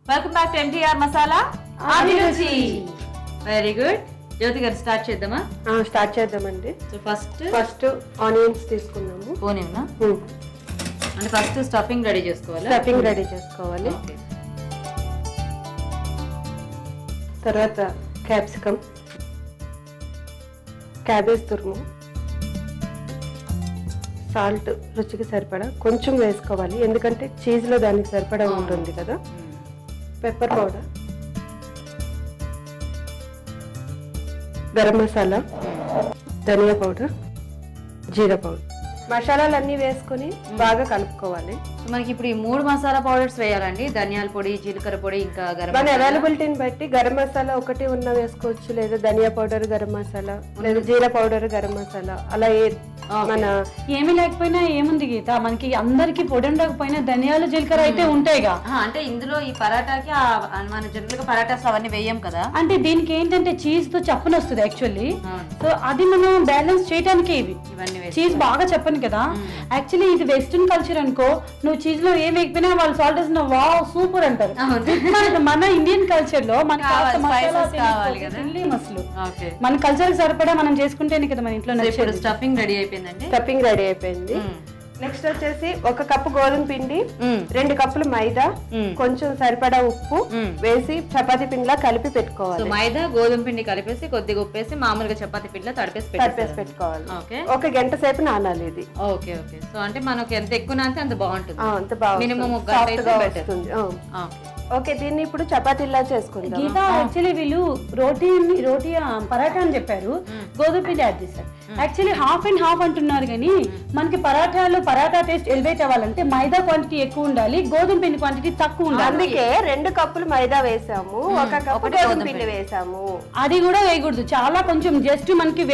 Welcome back to MTR masala Abhiruchi. Very good. జ్యోతి గారు start చేద్దామా? Start చేద్దామండి. సో ఫస్ట్ ఆనియన్స్ తీసుకున్నాము. పోనేనా అంటే ఫస్ట్ స్టఫింగ్ రెడీ చేసుకోవాలి. స్టఫింగ్ రెడీ చేసుకోవాలి. తర్వాత క్యాప్సికమ్, క్యాబేజ్ తురుము, సాల్ట్ రుచికి సరిపడా కొంచెం వేసుకోవాలి, ఎందుకంటే చీజ్లో దానికి సరిపడా ఉంటుంది కదా. పెప్పర్ పౌడర్, గరం మసాలా, ధనియా పౌడర్, జీరా పౌడర్, మసాలాలన్నీ వేసుకొని బాగా కలుపుకోవాలి. మనకి ఇప్పుడు ఈ 3 మసాలా పౌడర్స్ వేయాలండి. ధనియాల పొడి, జీలకర్ర పొడి, ఇంకా గరం మన అవైలబిలిటీని బట్టి గరం మసాలా ఒకటి ఉన్న వేసుకోవచ్చు, లేదా ధనియా పౌడర్ గరం మసాలా, లేదా జీరా పౌడర్ గరం మసాలా, అలా మన ఏమి లేకపోయినా ఏముంది గీత, మనకి అందరికి పొడి ఉండకపోయినా ధనియాలు జీలకర్ర అయితే ఉంటాయిగా. అంటే ఇందులో ఈ పరాటాకి మన జనరల్ గా పరాటాస్ అవన్నీ వేయం కదా. అంటే దీనికి ఏంటంటే చీజ్ తో చప్పని వస్తుంది యాక్చువల్లీ. సో అది మనం బ్యాలెన్స్ చేయడానికి ఇవన్నీ చీజ్ బాగా చెప్పను కదా. యాక్చువల్లీ ఇది వెస్టర్న్ కల్చర్ అనుకో, నువ్వు చీజ్ లో ఏం వేయకపోయినా వాళ్ళు సాల్ట్ వేసిన వావ్ సూపర్ అంటారు. మన ఇండియన్ కల్చర్ లో మన మన కల్చర్ కి సరిపడా మనం చేసుకుంటేనే కదా మన ఇంట్లో. స్టఫింగ్ రెడీ అయిపోయిందండి. స్టఫింగ్ రెడీ అయిపోయింది. నెక్స్ట్ వచ్చేసి 1 కప్పు గోధుమ పిండి, 2 కప్పులు మైదా, కొంచెం సరిపడా ఉప్పు వేసి చపాతీ పిండిలా కలిపి పెట్టుకోవాలి. మైదా గోధుమ పిండి కలిపేసి కొద్దిగా ఉప్పేసి మామూలుగా చపాతీ పిండిలా తడిపేసి పెట్టుకోవాలి. 1 గంట సేపు నానాలి ఇది. Okay okay. సో అంటే మనకి ఎంత ఎక్కువ నానితే అంత బాగుంటుంది. అంత బాగుంటుంది. మినిమం ఓకే, దీన్ని ఇప్పుడు చపాతీలా చేసుకుందాం. గీత యాక్చువల్లీ వీళ్ళు రోటీ పరాటా అని చెప్పారు, గోధుమ పిండి యాడ్ చేశారు. యాక్చువల్లీ హాఫ్ అండ్ హాఫ్ అంటున్నారు, కానీ మనకి పరాటా టేస్ట్ ఎలివేట్ అవ్వాలంటే మైదా క్వాంటిటీ ఎక్కువ ఉండాలి, గోధుమ పిండి క్వాంటిటీ తక్కువ ఉండాలి. అందుకే 2 కప్పులు మైదా వేసాము, 1 కప్పు గోధుమ పిండి వేసాము. అది కూడా వేయకూడదు, చాలా కొంచెం జస్ట్ మనకి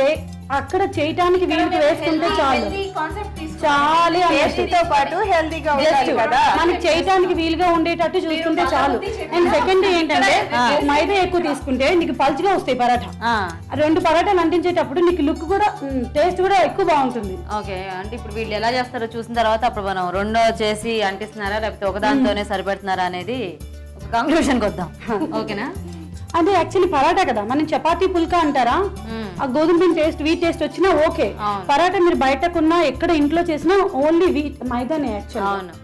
అక్కడ చేయటానికి వీళ్ళకి వేసుకుంటే చాలు. చాలా టేస్టీతో పాటు హెల్తీగా ఉండాలి కదా, మనకి చేయటానికి వీలుగా ఉండేటట్టు చూసుకుంటే చాలు. అండ్ సెకండ్ ఏంటంటే మైదా ఎక్కువ తీసుకుంటే నీకు పల్చగా వస్తాయి పరాఠా. 2 పరాటాలు అంటించేటప్పుడు నీకు లుక్ కూడా టేస్ట్ కూడా ఎక్కువ బాగుంటుంది. ఓకే, అంటే ఇప్పుడు వీళ్ళు ఎలా చేస్తారో చూసిన తర్వాత అప్పుడు మనం 2 చేసి అంటిస్తున్నారా లేకపోతే ఒకదానితోనే సరిపెడుతున్నారా అనేది ఒక కంక్లూషన్ వద్దాం. ఓకేనా? అంటే యాక్చువల్లీ పరాటా కదా, మనం చపాతీ పుల్కా అంటారా, ఆ గోధుమ పిండి టేస్ట్ వీట్ టేస్ట్ వచ్చినా ఓకే. పరాటా మీరు బయటకున్నా ఎక్కడ ఇంట్లో చేసినా ఓన్లీ వీట్ మైదానే యాక్చువల్. అవును.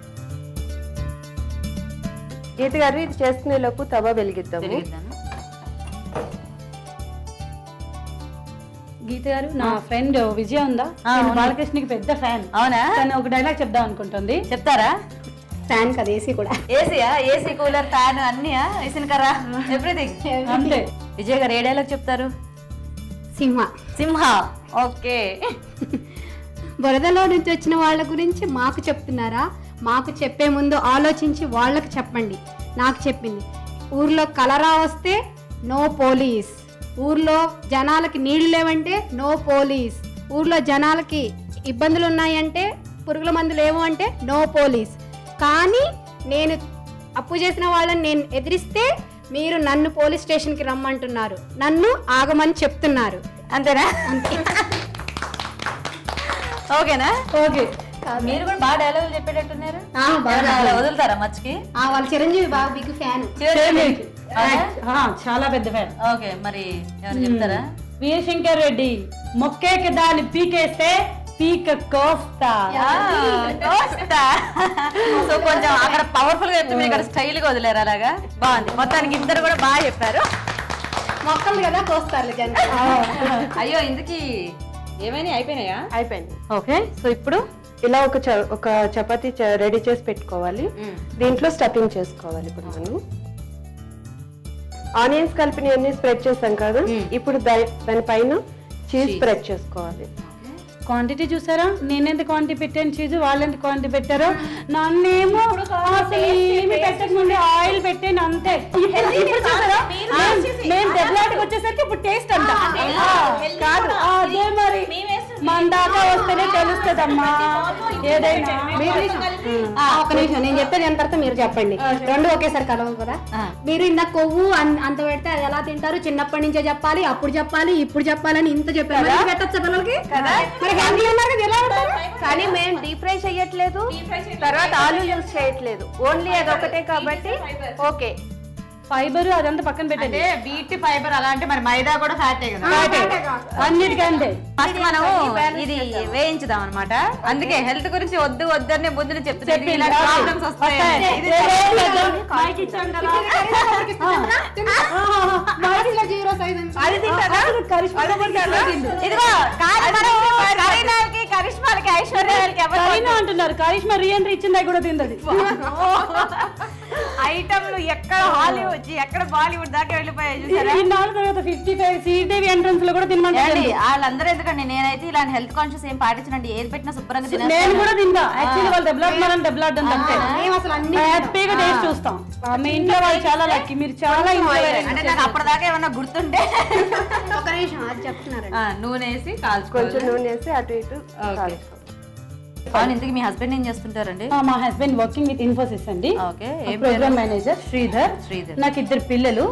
గీత గారు ఇది చేసుకునే లోపు తవా వెలిగిద్దాము. గీత గారు, నా ఫ్రెండ్ విజయ ఉందా, బాలకృష్ణకి పెద్ద ఫ్యాన్. అవునా? తను ఒక డైలాగ్ చెప్దాం అనుకుంటుంది. చెప్తారా? ఫ్యాన్ కదా, ఏసీ కూడా. ఏసీయా? ఏసీ, కూలర్, ఫ్యాన్ అన్నీయా? విసినకరా, ఎవ్రీథింగ్. అంతే. విజయ్ గారు ఏ డైలాగ్ చెప్తారు? సింహ. ఓకే. బురదలో నుంచి వచ్చిన వాళ్ళ గురించి మాకు చెప్తున్నారా? మాకు చెప్పే ముందు ఆలోచించి వాళ్ళకి చెప్పండి. నాకు చెప్పింది, ఊర్లో కలరా వస్తే నో పోలీస్, ఊర్లో జనాలకి నీళ్లు లేవంటే నో పోలీస్, ఊర్లో జనాలకి ఇబ్బందులు ఉన్నాయంటే పురుగుల మందులు లేవు అంటే నో పోలీస్. కానీ నేను అప్పు చేసిన వాళ్ళని నేను ఎదిరిస్తే మీరు నన్ను పోలీస్ స్టేషన్కి రమ్మంటున్నారు, నన్ను ఆగమని చెప్తున్నారు. అంతేనా? ఓకేనా? ఓకే. మీరు కూడా బాగా డైలాగులు చెప్పేటట్టున్నారు. వదులుతారా మచ్చికి? వాళ్ళ చిరంజీవి బాగా బిగ్ ఫ్యాన్, చాలా పెద్ద ఫ్యాన్. ఓకే, మరి ఏమైనా చెప్తారా? వీరశంకర్ రెడ్డి మొక్కేకి దాన్ని పీకేస్తే పీక కోస్తా. సో కొంచెం అక్కడ పవర్ఫుల్ గా చెప్తే ఇక్కడ స్టైల్ గా వదిలేరు. అలాగా బాగుంది. మొత్తానికి ఇద్దరు కూడా బాగా చెప్పారు. మొక్కలు కదా కోస్తారు. అయ్యో, ఇందుకి ఏమైనా అయిపోయినాయా? అయిపోయింది. ఓకే, సో ఇప్పుడు ఇలా ఒక చపాతీ రెడీ చేసి పెట్టుకోవాలి. దీంట్లో స్టఫింగ్ చేసుకోవాలి. ఇప్పుడు మనం ఆనియన్స్ కలిపిన అన్ని స్ప్రెడ్ చేస్తాం కదా, ఇప్పుడు దానిపైన చీజ్ స్ప్రెడ్ చేసుకోవాలి. క్వాంటిటీ చూసారా, నేనెంత క్వాంటిటీ పెట్టాను చీజ్, వాళ్ళెంత క్వాంటిటీ పెట్టారో. నన్నేమో ఏమి పెట్టకముందే ఆయిల్ పెట్టాను అంతే. ఇప్పుడు చూసారా, మేము దెబ్బలాటకి వచ్చేసరికి ఇప్పుడు టేస్ట్ అంట కాదు. అదే మరి మన దాకా వస్తేనే తెలుస్తుందమ్మా ఏదైనా. ఒక నిమిషం, నేను చెప్పేది ఎంత తర్వాత మీరు చెప్పండి. 2 ఒకేసారి కలవు కదా. మీరు ఇంత కొవ్వు అంత పెడితే అది ఎలా తింటారు? చిన్నప్పటి నుంచే చెప్పాలి, అప్పుడు చెప్పాలి, ఇప్పుడు చెప్పాలని ఇంత చెప్పారు. పెట్టచ్చా పిల్లలకి? కానీ మేము డీప్ ఫ్రై చేయట్లేదు, తర్వాత ఆలు యూజ్ చేయట్లేదు, ఓన్లీ అదొకటే కాబట్టి ఓకే. ఫైబర్ అదంతా పక్కన పెట్టండి. అంటే వీట్ ఫైబర్ అలా అంటే మరి మైదా కూడా ఫ్యాటే కదా. అన్నిటికంటే ఫస్ట్ మనము ఇది వేయించుదాం అన్నమాట. అందుకే హెల్త్ గురించి వద్దు వద్దనే బుద్ధులు చెప్తున్నాను. ఇలాంటి ప్రాబ్లమ్స్ వస్తాయి. మైక్ ఇచ్చాం కదా. జీరో సైజ్ ఇదిగో కరీనాకి కరిష్మాలకి ఐశ్వర్యాలకి కరీనా అంటున్నారు. కరిష్మా రీఎంట్రీ ఇచ్చింది కూడా తిందది. ఐటమ్లు ఎక్కడ హాలీవుడ్ ఎక్కడ బాలీవుడ్ దాకా వెళ్ళిపోయాయి చూసారా. 55 శ్రీదేవి ఎంట్రన్స్ లో కూడా తినమంటారు. వాళ్ళందరూ ఎందుకండి, నేనైతే ఇలాంటి హెల్త్ కాన్షియస్ ఏం పాటించండి. ఏది పెట్టినా శుభ్రంగా నేను తినేస్తాను. కూడా తిందా. యాక్చువల్లీ వాళ్ళు డెవలప్మెంట్ అంతే. హ్యాపీగా టేస్ట్ చూస్తాం. మీ ఇంట్లో వాళ్ళు చాలా లక్కీ. మీరు చాలా అంటే నాకు అప్పటిదాకా ఏమన్నా గుర్తుంటే ఒక నిమిషం అది చెప్తున్నారు. నూనె వేసి కొంచెం కాల్చుకోవాలి. నూనె వేసి అటు ఇటు కాల్చుకోవాలి. అవును, ఇంతకీ మీ హస్బెండ్ ఏం చేస్తుంటారండి? మా హస్బెండ్ వర్కింగ్ విత్ ఇన్ఫోసిస్ అండి. Okay, program manager Sridhar. నాకు 2 పిల్లలు.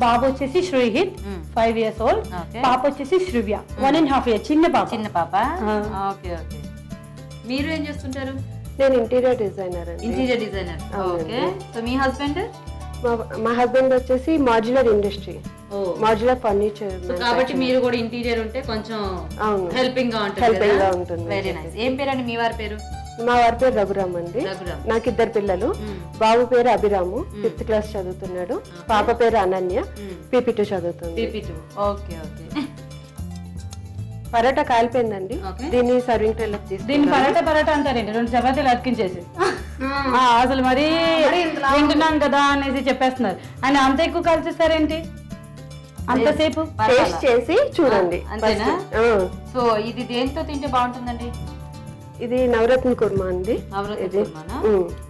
బాబు వచ్చేసి శ్రీహిత్ 5 years old. పాప వచ్చేసి శ్రీవ్య 1.5 years. చిన్న పాప. చిన్న పాప. Okay okay. మీరు ఏం చేస్తుంటారు? నేను ఇంటీరియర్ డిజైనర్ అండి. Interior designer. ఓకే. సో మీ హస్బెండ్? మా హస్బెండ్ వచ్చేసి మాడ్యులర్ ఇండస్ట్రీ, మాడ్యులర్ ఫర్నిచర్. కాబట్టి మీరు కూడా ఇంటీరియర్ ఉంటే కొంచెం హెల్పింగ్ గా ఉంటుంది. Very nice. ఏం పేరండి మీ వారి పేరు? మా వారి పేరు రఘురామ్ అండి. నాకు 2 పిల్లలు. బాబు పేరు అభిరాము 5th class చదువుతున్నాడు. పాప పేరు అనన్య PP2 చదువుతుంది. Okay okay. పరోటా కాలిపోయిందండి. దీన్ని సర్వింగ్ ట్రేలో తీసి దీన్ని పరోటా అంటారండి. 2 చపాతీలు అతికించేసి అసలు మరీ వింటున్నాం కదా అనేసి చెప్పేస్తున్నారు. ఆయన అంత ఎక్కువ కలిసిస్తారేంటి అంతసేపు? టేస్ట్ చేసి చూడండి. అంతేనా? సో ఇది దేంతో తింటే బాగుంటుందండి? ఇది నవరత్న కుర్మా అండి.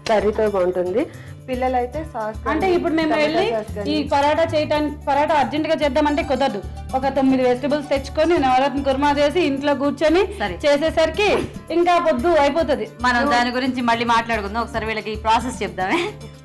కర్రీతో బాగుంటుంది. పిల్లలు అయితే సాస్. అంటే ఇప్పుడు మేము వెళ్ళి ఈ పరాటా చేయడానికి పరాటా అర్జెంట్ గా చేద్దామంటే కుదరదు. ఒక 9 వెజిటబుల్స్ తెచ్చుకొని నవరత్న కుర్మా చేసి ఇంట్లో కూర్చొని చేసేసరికి ఇంకా పొద్దు అయిపోతుంది. మనం దాని గురించి మళ్ళీ మాట్లాడుకుందాం. ఒకసారి వీళ్ళకి ప్రాసెస్ చెప్దామే.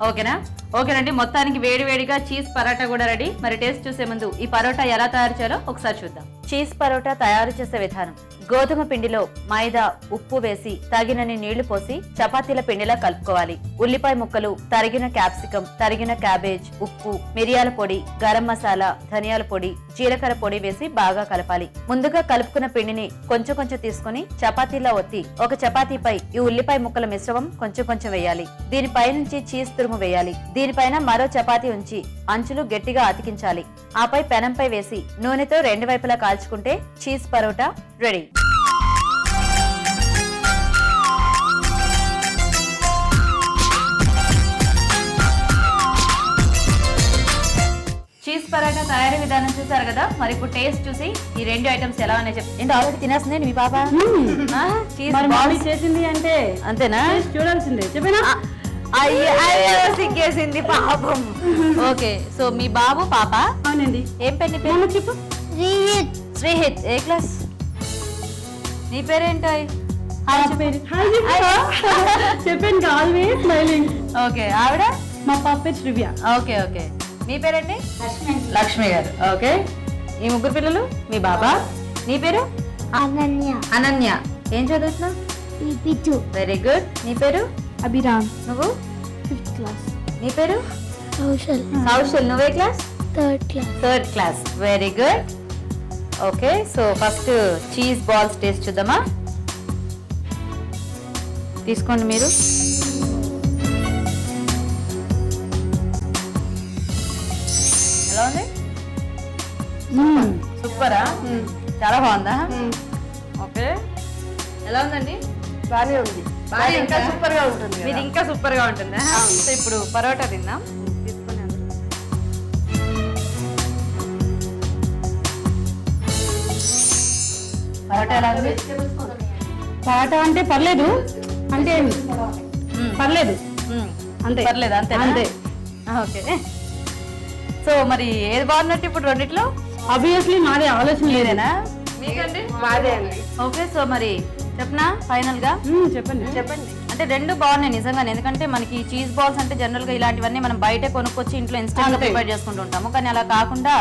ఓకేనా? ఓకేనండి. మొత్తానికి వేడి వేడిగా చీజ్ పరోటా కూడా రెడీ. మరి టేస్ట్ చూసే ముందు ఈ పరోటా ఎలా తయారు చేయాలో ఒకసారి చూద్దాం. చీజ్ పరోటా తయారు చేసే విధానం: గోధుమ పిండిలో మైదా, ఉప్పు వేసి తగినన్ని నీళ్లు పోసి చపాతీల పిండిలా కలుపుకోవాలి. ఉల్లిపాయ ముక్కలు, తరిగిన క్యాప్సికం, తరిగిన క్యాబేజ్, ఉప్పు, మిరియాల పొడి, గరం మసాలా, ధనియాల పొడి, జీలకర్ర పొడి వేసి బాగా కలపాలి. ముందుగా కలుపుకున్న పిండిని కొంచెం కొంచెం తీసుకుని చపాతీలా ఒత్తి ఒక చపాతీపై ఈ ఉల్లిపాయ ముక్కల మిశ్రమం కొంచెం కొంచెం వేయాలి. దీనిపై నుంచి చీజ్ తురుము వేయాలి. దీనిపైన మరో చపాతీ ఉంచి అంచులు గట్టిగా అతికించాలి. ఆపై పెనంపై వేసి నూనెతో 2 వైపులా కాల్చుకుంటే cheese parotta ready. Cheese parotta తయారీ విధానం చూసారు కదా. మరి ఇప్పుడు టేస్ట్ చూసి ఈ 2 ఐటమ్స్ ఎలా ఉన్నాయి చెప్పండి. ఆల్రెడీ తినేస్తుంది మీ పాప. చీజ్ చేసింది అంటే అంతేనా? చూడాల్సిందే. చెప్పినా సిగ్గేసింది పాపం. ఓకే. సో మీ బాబు పాప? అవునండి. ఏం పేరు చెప్పు. శ్రీహిత్. ఏ క్లాస్? నీ పేరేంటో? చెప్పండి. Always smiling. ఓకే. ఆవిడ? మా పాప పేరు శ్రీవ్య. Okay okay. మీ పేరేంటి? లక్ష్మి గారు. ఓకే. ఈ 3 పిల్లలు మీ బాబా? నీ పేరు? అనన్య. ఏం చదువుతున్నావు? PP2. Very good. నీ పేరు? అభిరామ్. నువ్వు? 5th class. నీ పేరు? కౌశల్. నువ్వే class? 3rd class. Very good. Okay. So first cheese balls taste చూద్దామా? తీసుకోండి మీరు. ఎలా ఉంది? సూపరా? చాలా బాగుందా? ఓకే. ఎలా ఉందండి? బాగానే ఉంది. ఇంకా సూపర్ గా ఉంటుంది. ఇది ఇంకా సూపర్ గా ఉంటుందా? సో ఇప్పుడు పరోటా తిందాం. తీసుకుని పరోటా ఎలా ఉంది? పరోటా అంటే పర్లేదు. అంటే పర్లేదు. అంతే. పర్లేదు అంతే అంతే. ఓకే. సో మరి ఏది బాగున్నట్టు ఇప్పుడు రెండిట్లో? ఆబ్వియస్లీ మాదే ఆలోచన లేదేనా? మీకండి? మాదే అండి. ఓకే. సో మరి చెప్పనా ఫైనల్ గా? చెప్పండి. అంటే 2 బాగున్నాయి నిజంగానే. ఎందుకంటే మనకి చీజ్ బాల్స్ అంటే జనరల్ గా ఇలాంటివన్నీ మనం బయట కొనుక్కొచ్చి ఇంట్లో ఇన్స్టెంట్ గా ప్రిపేర్ చేసుకుంటూ ఉంటాము. కానీ అలా కాకుండా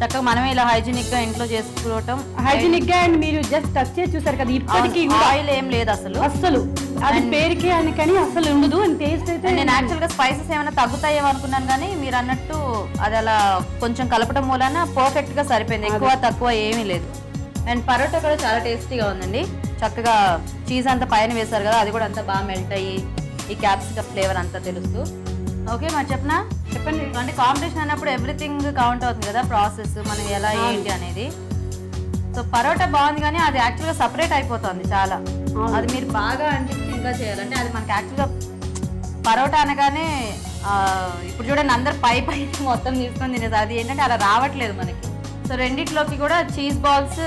చక్కగా మనమే ఇలా హైజీనిక్ గా ఇంట్లో చేసుకోవటం. హైజీనిక్ గా అండ్ మీరు జస్ట్ టచ్ చేసి చూసారు కదా, ఇప్పటికీ ఆయిల్ ఏం లేదు అసలు. అది పేరుకే అని కానీ అసలు ఉండదు. అండ్ టేస్ట్ అయితే నేను యాక్చువల్ గా స్పైసెస్ ఏమైనా తగ్గుతాయేమో అనుకున్నాను, కానీ మీరు అన్నట్టు అది అలా కొంచెం కలపడం మూలన పర్ఫెక్ట్ గా సరిపోయింది. ఎక్కువ తక్కువ ఏమీ లేదు. అండ్ పరోటా కూడా చాలా టేస్టీగా ఉందండి. చక్కగా చీజ్ అంతా పైన వేశారు కదా, అది కూడా అంతా బాగా మెల్ట్ అయ్యి ఈ క్యాప్సికమ్ ఫ్లేవర్ అంతా తెలుస్తూ. ఓకే మరి చెప్పండి. అంటే కాంపిటీషన్ అన్నప్పుడు ఎవ్రీథింగ్ కౌంట్ అవుతుంది కదా, ప్రాసెస్ మనం ఎలా ఏంటి అనేది. సో పరోటా బాగుంది, కానీ అది యాక్చువల్గా సపరేట్ అయిపోతుంది చాలా. అది మీరు బాగా అంటించి ఇంకా చేయాలంటే అది మనకి యాక్చువల్గా పరోటా అనగానే ఇప్పుడు చూడండి అందరు పై మొత్తం తీసుకొని తినేది, అది ఏంటంటే అలా రావట్లేదు మనకి. సో రెండిట్లోకి కూడా చీజ్ బాల్స్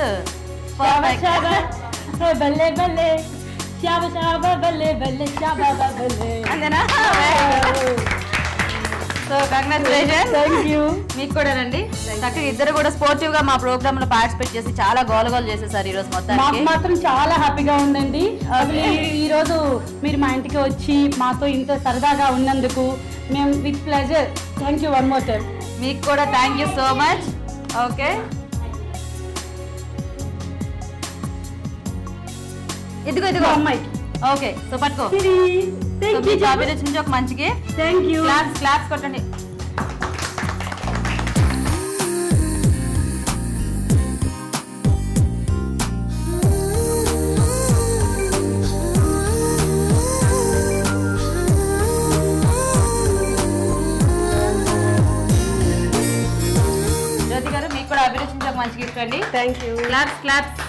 అంతేనా? So congratulation. Thank you. మీకు కూడా రండి. చక్కగా ఇద్దరు కూడా స్పోర్టివ్ గా మా ప్రోగ్రామ్ లో పార్టిసిపేట్ చేసి చాలా గోలగోలు చేసేసారు ఈ రోజు మొత్తం. మాకు మాత్రం చాలా హ్యాపీగా ఉందండి. ఈ రోజు మీరు మా ఇంటికి వచ్చి మాతో ఇంత సరదాగా ఉన్నందుకు మేము with pleasure. Thank you one more time. మీకు కూడా thank you so much. Okay ఇదిగో అమ్మాయికి ఓకే. సో పట్టుకో. Thank you. అభిరుచి నుంచి ఒక మంచికి థ్యాంక్ యూ. క్లాప్స్ కొట్టండి. జ్యోతి గారు మీకు కూడా అభిరుచి నుంచి ఒక మంచి గిఫ్ట్ అండి. Thank you. Claps.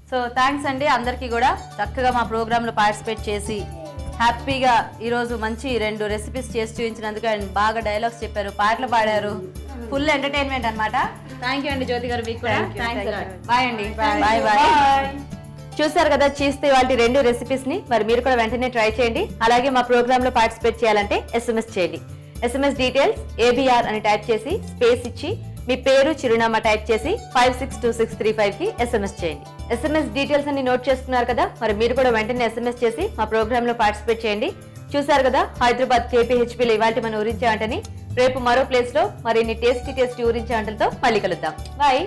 So thanks అండి అందరికీ కూడా చక్కగా మా ప్రోగ్రాంలో పార్టిసిపేట్ చేసి హ్యాపీగా ఈరోజు మంచి 2 రెసిపీస్ చేసి చూపించినందుకు. అండ్ బాగా డైలాగ్స్ చెప్పారు, పాటలు పాడారు, ఫుల్ ఎంటర్టైన్మెంట్ అనమాట. థ్యాంక్ యూ అండి జ్యోతి గారు. మీకు కూడా బాయ్ అండి. బాయ్. చూసారు కదా చీజ్తో వాళ్ళ 2 రెసిపీస్ ని. మరి మీరు కూడా వెంటనే ట్రై చేయండి. అలాగే మా ప్రోగ్రామ్ లో పార్టిసిపేట్ చేయాలంటే SMS చేయండి. SMS డీటెయిల్స్ ABR అని టైప్ చేసి స్పేస్ ఇచ్చి మీ పేరు చిరునామా టైప్ చేసి 562635 కి SMS చేయండి. SMS డీటెయిల్స్ అన్ని నోట్ చేసుకున్నారు కదా, మరి మీరు కూడా వెంటనే SMS చేసి మా ప్రోగ్రామ్ లో పార్టిసిపేట్ చేయండి. చూసారు కదా హైదరాబాద్ KPHPలో ఇవాళ మన ఊరించే వంటని. రేపు మరో ప్లేస్ లో మరిన్ని టేస్టీ ఊరించే వంటలతో మళ్ళీ కలుద్దాం. బాయ్.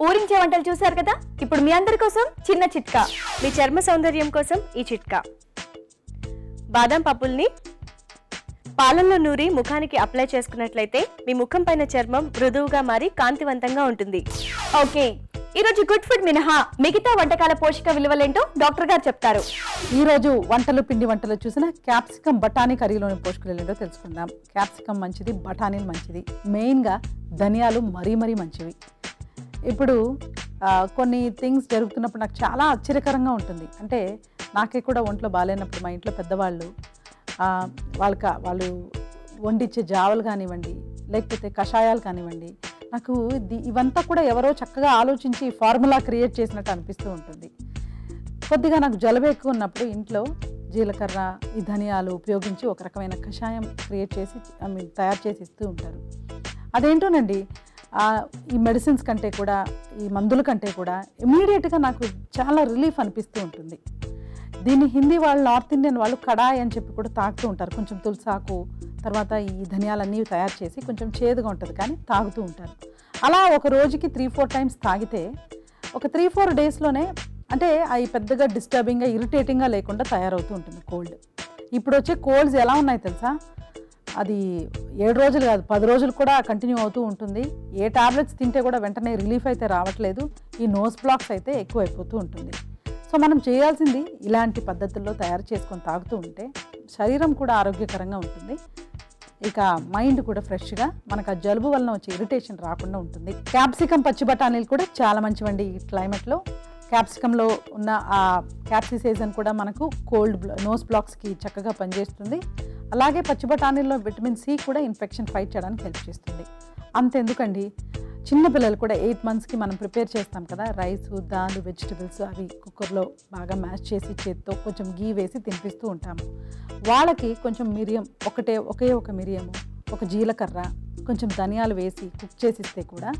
ఊరించే వంటలు చూసారు కదా. ఇప్పుడు మీ అందరి కోసం చిన్న చిట్కా. మీ చర్మ సౌందర్యం కోసం ఈ చిట్కా. బాదం పప్పుల్ని పాలల్లో నూరి ముఖానికి అప్లై చేసుకున్నట్లయితే మీ ముఖం పైన చర్మం మృదువుగా మారి కాంతివంతంగా ఉంటుంది. ఓకే, ఈరోజు గుడ్ ఫుడ్ మినహా మిగతా వంటకాల పోషక విలువలేంటో డాక్టర్ గారు చెప్తారు. ఈ రోజు పిండి వంటలు చూసిన క్యాప్సికమ్ బఠానీ కర్రీలోని పోషకాలు ఏంటో తెలుసుకుందాం. క్యాప్సికమ్ మంచిది, బఠానీలు మంచిది, మెయిన్గా ధనియాలు మరీ మంచివి. ఇప్పుడు కొన్ని థింగ్స్ జరుగుతున్నప్పుడు నాకు చాలా ఆశ్చర్యకరంగా ఉంటుంది. అంటే నాకే కూడా ఒంట్లో బాగాలేనప్పుడు మా ఇంట్లో పెద్దవాళ్ళు వాళ్ళు వండిచ్చే జావలు కానివ్వండి, లేకపోతే కషాయాలు కానివ్వండి, నాకు ఇవంతా కూడా ఎవరో చక్కగా ఆలోచించి ఫార్ములా క్రియేట్ చేసినట్టు అనిపిస్తూ ఉంటుంది. కొద్దిగా నాకు జలుబు ఎక్కువ ఉన్నప్పుడు ఇంట్లో జీలకర్ర, ఈ ధనియాలు ఉపయోగించి ఒక రకమైన కషాయం క్రియేట్ చేసి తయారు చేసి ఇస్తూ ఉంటారు. అదేంటోనండి, ఈ మెడిసిన్స్ కంటే కూడా, ఈ మందుల కంటే కూడా ఇమీడియట్గా నాకు చాలా రిలీఫ్ అనిపిస్తూ ఉంటుంది. దీన్ని హిందీ వాళ్ళు, నార్త్ ఇండియన్ వాళ్ళు కడాయి అని చెప్పి కూడా తాగుతూ ఉంటారు. కొంచెం తులసాకు, తర్వాత ఈ ధనియాలన్నీ తయారు చేసి కొంచెం చేదుగా ఉంటుంది కానీ తాగుతూ ఉంటారు. అలా ఒక రోజుకి 3-4 టైమ్స్ తాగితే ఒక 3-4 డేస్లోనే అంటే అవి పెద్దగా డిస్టర్బింగ్గా, ఇరిటేటింగ్గా లేకుండా తయారవుతూ ఉంటుంది కోల్డ్. ఇప్పుడు వచ్చే కోల్డ్స్ ఎలా ఉన్నాయి తెలుసా? అది 7 రోజులు కాదు 10 రోజులు కూడా కంటిన్యూ అవుతూ ఉంటుంది. ఏ టాబ్లెట్స్ తింటే కూడా వెంటనే రిలీఫ్ అయితే రావట్లేదు. ఈ నోస్ బ్లాక్స్ అయితే ఎక్కువ అయిపోతూ ఉంటుంది. సో మనం చేయాల్సింది ఇలాంటి పద్ధతుల్లో తయారు చేసుకొని తాగుతూ ఉంటే శరీరం కూడా ఆరోగ్యకరంగా ఉంటుంది. ఇక మైండ్ కూడా ఫ్రెష్గా, మనకు ఆ జలుబు వలన వచ్చే ఇరిటేషన్ రాకుండా ఉంటుంది. క్యాప్సికమ్ పచ్చి బఠానీలు కూడా చాలా మంచివండి. ఈ క్లైమేట్లో క్యాప్సికంలో ఉన్న ఆ క్యాప్సిసేజన్ కూడా మనకు నోస్ బ్లాక్స్కి చక్కగా పనిచేస్తుంది. అలాగే పచ్చి బఠానీల్లో విటమిన్ C కూడా ఇన్ఫెక్షన్ ఫైట్ చేయడానికి హెల్ప్ చేస్తుంది. అంతెందుకండి, చిన్న పిల్లలు కూడా 8 monthsకి మనం ప్రిపేర్ చేస్తాం కదా, రైస్, దాల్, వెజిటబుల్స్ అవి కుక్కర్లో బాగా మ్యాష్ చేసి చేత్తో కొంచెం గీ వేసి తినిపిస్తూ ఉంటాము. వాళ్ళకి కొంచెం మిరియం ఒకే ఒక మిరియము, ఒక జీలకర్ర, కొంచెం ధనియాలు వేసి కుక్ చేసిస్తే కూడా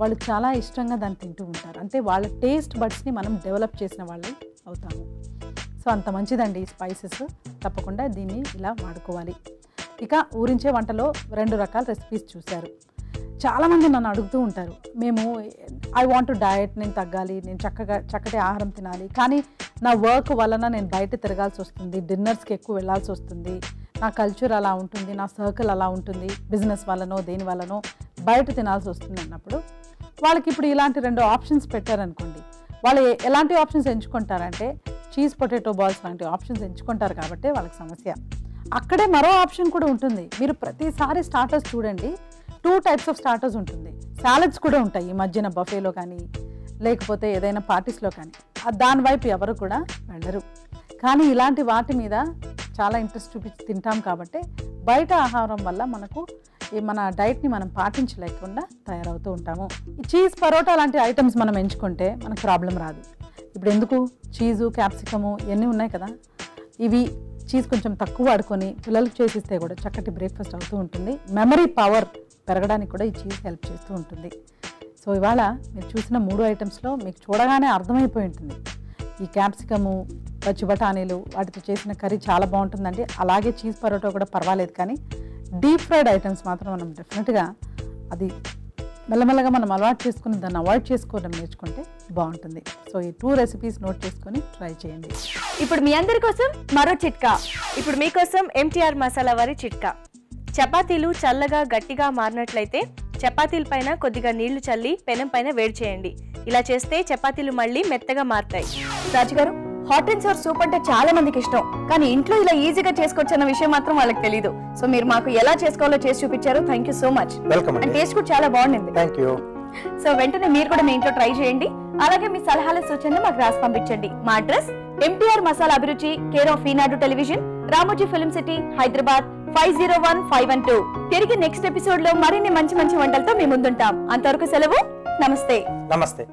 వాళ్ళు చాలా ఇష్టంగా దాన్ని తింటూ ఉంటారు. అంటే వాళ్ళ టేస్ట్ బడ్స్ని మనం డెవలప్ చేసిన వాళ్ళు అవుతాము. సో అంత మంచిదండి ఈ స్పైసెస్. తప్పకుండా దీన్ని ఇలా వాడుకోవాలి. ఇక ఊరించే వంటలో 2 రకాల రెసిపీస్ చూశారు. చాలామంది నన్ను అడుగుతూ ఉంటారు, మేము ఐ వాంట్ టు డయట్, నేను తగ్గాలి, నేను చక్కటి ఆహారం తినాలి, కానీ నా వర్క్ వలన నేను బయట తిరగాల్సి వస్తుంది, డిన్నర్స్కి ఎక్కువ వెళ్ళాల్సి వస్తుంది, నా కల్చర్ అలా ఉంటుంది, నా సర్కిల్ అలా ఉంటుంది, బిజినెస్ వల్లనో దేని వల్లనో బయట తినాల్సి వస్తుంది అన్నప్పుడు వాళ్ళకి ఇప్పుడు ఇలాంటి 2 ఆప్షన్స్ పెట్టారనుకోండి, వాళ్ళు ఎలాంటి ఆప్షన్స్ ఎంచుకుంటారంటే చీజ్ పొటాటో బాల్స్ లాంటి ఆప్షన్స్ ఎంచుకుంటారు కాబట్టి వాళ్ళకి సమస్య. అక్కడే మరో ఆప్షన్ కూడా ఉంటుంది. మీరు ప్రతిసారి స్టార్టర్స్ చూడండి, 2 types ఆఫ్ స్టార్టర్స్ ఉంటుంది. సాలడ్స్ కూడా ఉంటాయి ఈ మధ్యన బఫేలో కానీ లేకపోతే ఏదైనా పార్టీస్లో కానీ. దాని వైపు ఎవరు కూడా వెళ్ళరు. కానీ ఇలాంటి వాటి మీద చాలా ఇంట్రెస్ట్ చూపించి తింటాం కాబట్టి బయట ఆహారం వల్ల మనకు మన డైట్ని మనం పాటించలేకుండా తయారవుతూ ఉంటాము. ఈ చీజ్ పరోటా లాంటి ఐటమ్స్ మనం ఎంచుకుంటే మనకు ప్రాబ్లం రాదు. ఇప్పుడు ఎందుకు చీజు, క్యాప్సికము ఇవన్నీ ఉన్నాయి కదా, ఇవి చీజ్ కొంచెం తక్కువ వాడుకొని పిల్లలకు చేసిస్తే కూడా చక్కటి బ్రేక్ఫాస్ట్ అవుతూ ఉంటుంది. మెమరీ పవర్ పెరగడానికి కూడా ఈ చీజ్ హెల్ప్ చేస్తూ ఉంటుంది. సో ఇవాళ మీరు చూసిన 3 ఐటమ్స్లో మీకు చూడగానే అర్థమైపోయి ఉంటుంది, ఈ క్యాప్సికము, పచ్చి బఠానీలు వాటితో చేసిన కర్రీ చాలా బాగుంటుందండి. అలాగే చీజ్ పరోటా కూడా పర్వాలేదు, కానీ డీప్ ఫ్రైడ్ ఐటమ్స్ మాత్రం మనం డెఫినెట్గా అది మెల్లమెల్లగా మనం అలవాటు చేసుకుని దాన్ని అవాయిడ్ చేసుకోవడం నేర్చుకుంటే బాగుంటుంది. సో ఈ 2 రెసిపీస్ నోట్ చేసుకొని ట్రై చేయండి. ఇప్పుడు మీ అందరి కోసం మరో చిట్కా. ఇప్పుడు మీకోసం MTR మసాలా వారి చిట్కా. చపాతీలు చల్లగా గట్టిగా మారినట్లయితే చపాతీల పైన కొద్దిగా నీళ్లు చల్లి పెనం పైన వేడి చేయండి. ఇలా చేస్తే చపాతీలు మళ్ళీ మెత్తగా మారుతాయి. రాజు గారు, హాట్ అండ్ సోర్ సూప్ అంటే చాలా మందికి ఇష్టం, కానీ ఇంట్లో ఇలా ఈజీగా చేసుకోవచ్చన్న విషయం మాత్రం వాళ్ళకి తెలియదు. సో మీరు మాకు ఎలా చేసుకోవాలో చేసి చూపించారు. Thank you so much. And taste కూడా చాలా బాగుంది. థాంక్యూ. సో వెంటనే మీరు కూడా మీ ఇంట్లో ట్రై చేయండి. అలాగే మీ సలహాల సూచనలు మాకు రాసి పంపించండి. మా అడ్రస్ MTR మసాలా అభిరుచి, care of Eenadu television, Ramoji film city, Hyderabad 501512. తిరిగి నెక్స్ట్ ఎపిసోడ్ లో మరిన్ని మంచి మంచి వంటలతో మీ ముందుంటాం. అంతవరకు సెలవు. నమస్తే. నమస్తే.